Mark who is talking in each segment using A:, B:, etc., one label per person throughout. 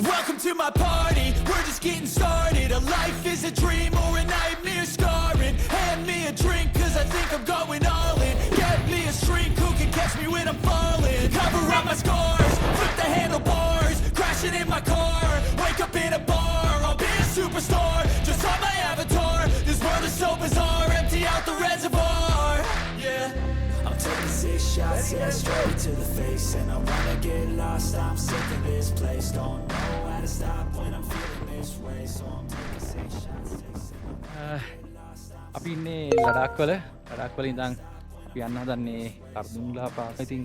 A: Welcome to my party, we're just getting started. A life is a dream or a nightmare scarring. Hand me a drink cause I think I'm going all in. Get me a shrink who can catch me when I'm falling. Cover up my scars, flip the handlebars. Crashing in my car, wake up in a bar. I'll be a superstar, just on my avatar. This world is so bizarre, empty out the reservoir. Yeah, I'm taking 6 shots, yeah, straight to the face. And I wanna get lost, I'm sick of this place. Don't know how to stop when I'm feeling this way. So I'm taking 6 shots.
B: අපි ඉන්නේ ලඩාක්වල ඉඳන් අපි යන්න හදන්නේ කර්දුම්ලා පාස. ඉතින්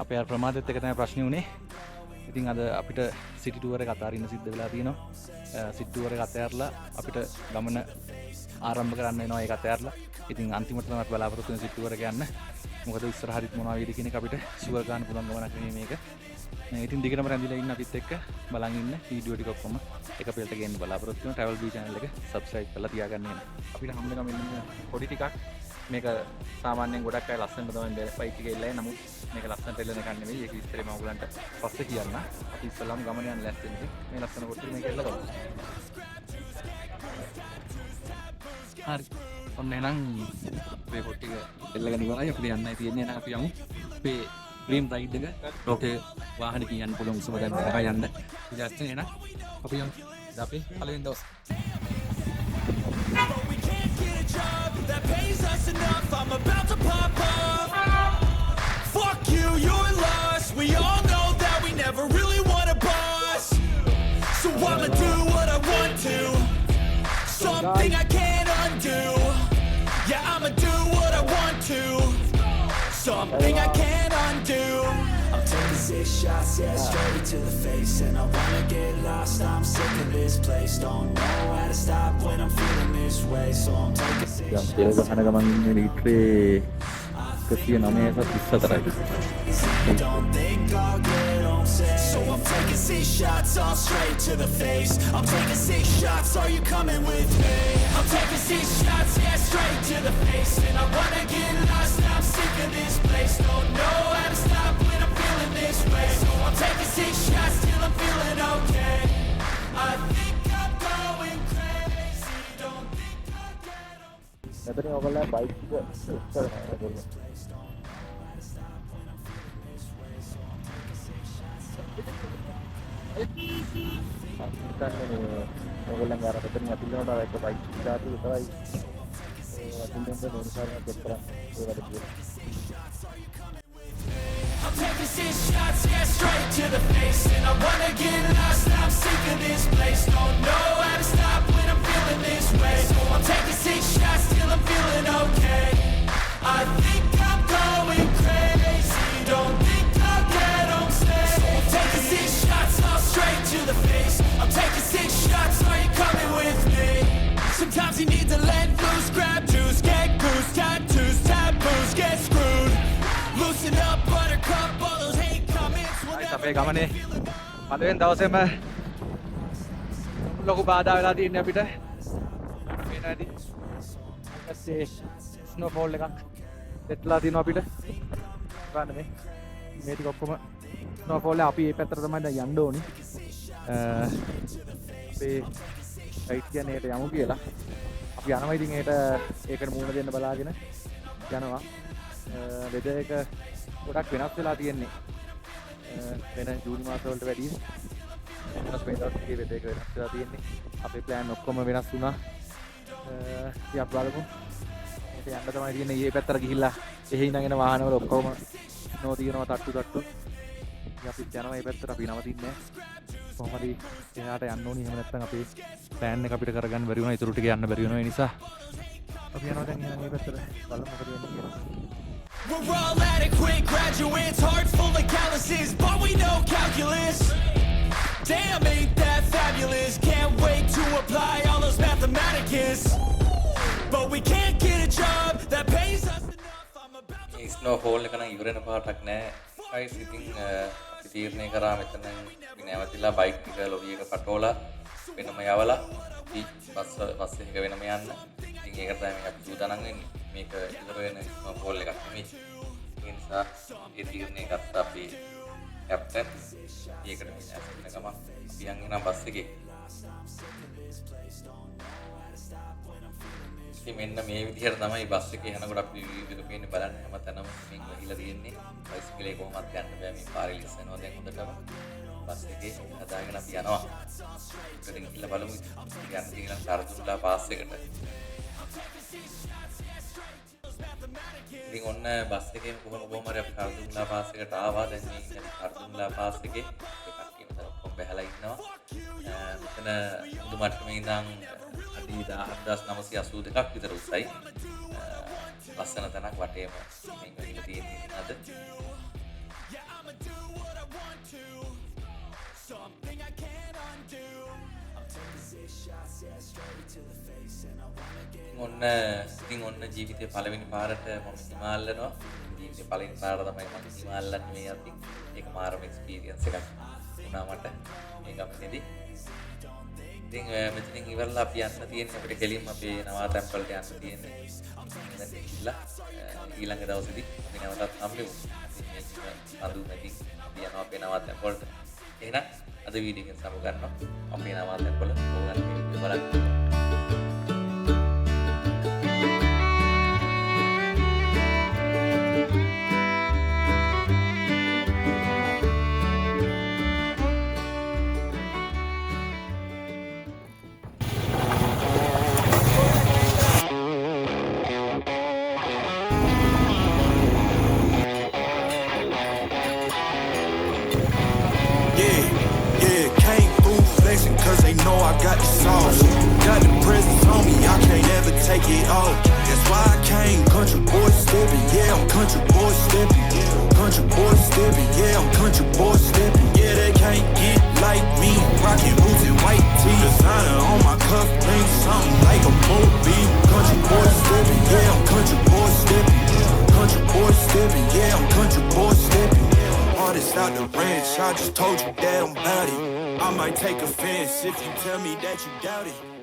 B: අපේ අර ප්‍රමාදෙත් එක තමයි ප්‍රශ්නේ උනේ. ඉතින් අද අපිට සිටි ටුවර් එක අතාරින්න සිද්ධ වෙලා තියෙනවා. සිටි ටුවර් එක අතෑරලා අපිට ගමන ආරම්භ කරන්න වෙනවා ඒක අතෑරලා. ඉතින් අන්තිමට තමයි බලාපොරොත්තු වෙන සිටි ටුවර් එක යන්න. මොකද ඉස්සරහට මොනවා වේද කියන එක අපිට ෂුවර් ගන්න පුළුවන් ගමනක් නෙමෙයි මේක. ඉතින් දිගටම රැඳිලා ඉන්න අපිත් එක්ක බලන් ඉන්න වීඩියෝ ටික ඔක්කොම එක පෙළට ගේන්න බලාපොරොත්තු වෙනවා. Travel Bee channel එක subscribe කරලා තියාගන්න ඕනේ. අපිට හම්බ වෙනවා මෙන්න පොඩි ටිකක්. මේක සාමාන්‍යයෙන් ගොඩක් අය ලස්සනට තමයි බයික් එකේ ඉල්ලන්නේ. නමුත් මේක ලස්සනට එල්ලන එකක් නෙමෙයි. ඒක විස්තරේ මම ඔයගලන්ට පස්සේ කියන්න. අපි ඉස්සෙල්ලාම ගමන යන්න ලෑස්ති වෙන්න. මේ ලස්සන කොට මේක එල්ල ගමු. හරි. ඔන්න එහෙනම් මේ කොට ටික එල්ලගෙන ඉවරයි. අපිට යන්නයි තියෙන්නේ. එහෙනම් අපි යමු. අපේ ඩ්‍රීම් රයිඩ් එක ලෝකේ වාහනකින් යන්න පුළුවන් උසම දැන් කරා යන්න. ඉතින් එහෙනම් අපි යමු. අපි පළවෙනි දවස්.
A: That pays us enough, I'm about to pop up. Fuck you, you're lost. We all know that we never really want a boss. So I'ma do what I want to. Something I can't undo. Yeah, I'ma do what I want to. Something I can't undo. I'm taking 6 shots, yeah, straight to the face. And I wanna get lost, I'm sick of this place. Don't know how to stop when I'm feeling this way. So I'm taking 6 shots.
B: ගහන ගමන් ඉන්නේ ලීටරේ 194යි.
A: Don't think I'll get home safe. So I'm taking 6 shots, all straight to the face. I'm taking 6 shots, are you coming with me? I'm taking 6 shots, yeah, straight to the face. And I wanna get lost, I'm sick of this place. Don't know how to stop when I'm feeling this way. So I'm taking 6 shots till I'm feeling okay. I think I'm going crazy. Don't think I'll get home.
B: මෙතන ඔයගොල්ලෝ bike එක කරනවා. ඔයගොල්ලන් අර මෙතන අතිලෝට එක bike දාතු විතරයි. අතිලෙන්ද මොනසාරයක් දෙකක් ඒ වැඩ කියලා.
A: I'm taking 6 shots, yeah, straight to the face. And I wanna get lost, I'm sick of this place. Don't know how to stop when I'm feeling this way. So I'm taking 6 shots till I'm feeling okay. I think I'm going crazy. Don't think I'll get home safe. So I'm taking 6 shots, all straight to the face. I'm taking 6 shots, are you coming with me? Sometimes you need to let loose, grab juice, get goose, tattoos, taboos, get screwed. Loosen up, buttercup, all those hate comments will never
B: අපේ ගමනේ පළවෙනි දවසේම ලොකු බාධා වෙලා තියෙන්නේ අපිට. මේ නැති ඊපස්සේ ස්නෝෆෝල් එකක් දෙట్లా තියෙනවා අපිට. බලන්න මේ ටික ඔක්කොම ස්නෝෆෝල් එක අපි මේ පැත්තට තමයි දැන් යන්න ඕනි. අපේ රයිට් කියන්නේ ඒකට යමු කියලා. අපි යනවා ඉතින් ඒකට මූණ දෙන්න බලාගෙන යනවා. වෙදර් එක ගොඩක් වෙනස් වෙලා තියෙන්නේ. වෙන ජූනි මාස වලට වැඩිය වෙනස් වෙනවා කියේ වෙදර් එක වෙනස් වෙලා තියෙන්නේ. අපේ ප්ලෑන් ඔක්කොම වෙනස් වුණා. ඉතින් අපි බලමු. මේක යන්න තමයි තියෙන්නේ. ඊයේ පැත්තට ගිහිල්ලා එහෙ ඉඳන් එන වාහන වල ඔක්කොම නෝ තියෙනවා තට්ටු. ඉතින් අපි යනවා මේ පැත්තට අපි නවතින්නේ නැහැ. කොහොමද එහාට යන්න ඕනි. එහෙම නැත්නම් අපේ ප්ලෑන් එක අපිට කරගන්න බැරි වුණා. ඊටු ටික යන්න බැරි වුණා. ඒ නිසා අපි යනවා දැන් එහෙනම් මේ පැත්තට. බලමු මොකද වෙන්නේ කියලා.
A: We're all adequate graduates, hearts full of calluses, but we know calculus. Damn, ain't that fabulous? Can't wait to apply all those mathematicus. But we can't get a job that pays us enough. I'm about to
C: ස්නෝෆෝල් එක නම් ඉවර වෙන පාටක් නෑ. Ice ඉතින් අපි තීරණය කරා මෙතන අපි නැවතිලා බයික් එක ලොරි එක පටෝලා වෙනම යවලා බස් එක වෙනම යන්න. ඉතින් ඒකට තමයි අපි සූදානම් වෙන්නේ. මේක ඉවර වෙන ස්නෝෆෝල් එකක් නෙමෙයි. ඒ නිසා ඒ තීරණය ගත්තා අපි කැප්ටන් ඒකට මේ ඇස්වෙන ගමන් අපි යන් එනවා බස් එකේ. ඉතින් මෙන්න මේ විදිහට තමයි බස් එකේ යනකොට අපි වීඩියෝ පේන්නේ බලන්න හැමතැනම මින් ගිහිලා තියෙන්නේ. බයිසිකලේ කොහොමද යන්න බෑ මේ පාරේ ලිස්සනවා දැන් හොඳටම. බස් එකේ හදාගෙන අපි යනවා. ඉතින් ගිහිල්ලා බලමු යන්න තියෙන කරදුල්ලා පාස් එකට. ඉතින් ඔන්න බස් එකෙන් කොහොම හරි අපි කරදුල්ලා පාස් එකට ආවා. දැන් මේ කරදුල්ලා පාස් එකේ එකක් කියන ඔක්කොම බහලා ඉන්නවා. මෙතන මුදු මට්ටමේ ඉඳන් අඩි 10982ක් විතර උසයි. ලස්සන තැනක් වටේම මෙන්න ඉන්න තියෙන්නේ අද. ඔන්න ජීවිතේ පළවෙනි පාරට මම හිමාලනවා. ජීවිතේ පළවෙනි පාර තමයි මම හිමාලන්නේ මේ අපි. ඒක මාරම එක්ස්පීරියන්ස් එකක් වුණා මට මේ ගමනේදී. ඉතින් මෙතනින් ඉවරලා අපි යන්න තියෙන්නේ අපිට කෙලින්ම අපේ නවාතැන් වලට යන්න තියෙන්නේ. දැන් ඉතිලා ඊළඟ දවසේදී අපි නැවතත් හම්බෙමු. මේ අඳුමැටි අපි යනවා අපේ නවාතැන් වලට. එහෙනම් අද වීඩියෝ එකෙන් සමු ගන්නවා. අපේ නවාතැන් වල ඕගොල්ලන් මේ වීඩියෝ බලන්න.
A: Cause they know I got the sauce. Got the presence on me, I can't ever take it off. That's why I came, country boy stepping, yeah, I'm country boy stepping. Country boy stepping, yeah, I'm country boy stepping. Yeah, they can't get like me, rockin' boots and white tee. Designer on my cuff, link something like a movie. Country boy stepping, yeah, I'm country boy stepping. Country boy stepping, yeah, I'm country boy stepping. Artist out the ranch, I just told you that I'm bout it. I might take offense if you tell me that you doubt it.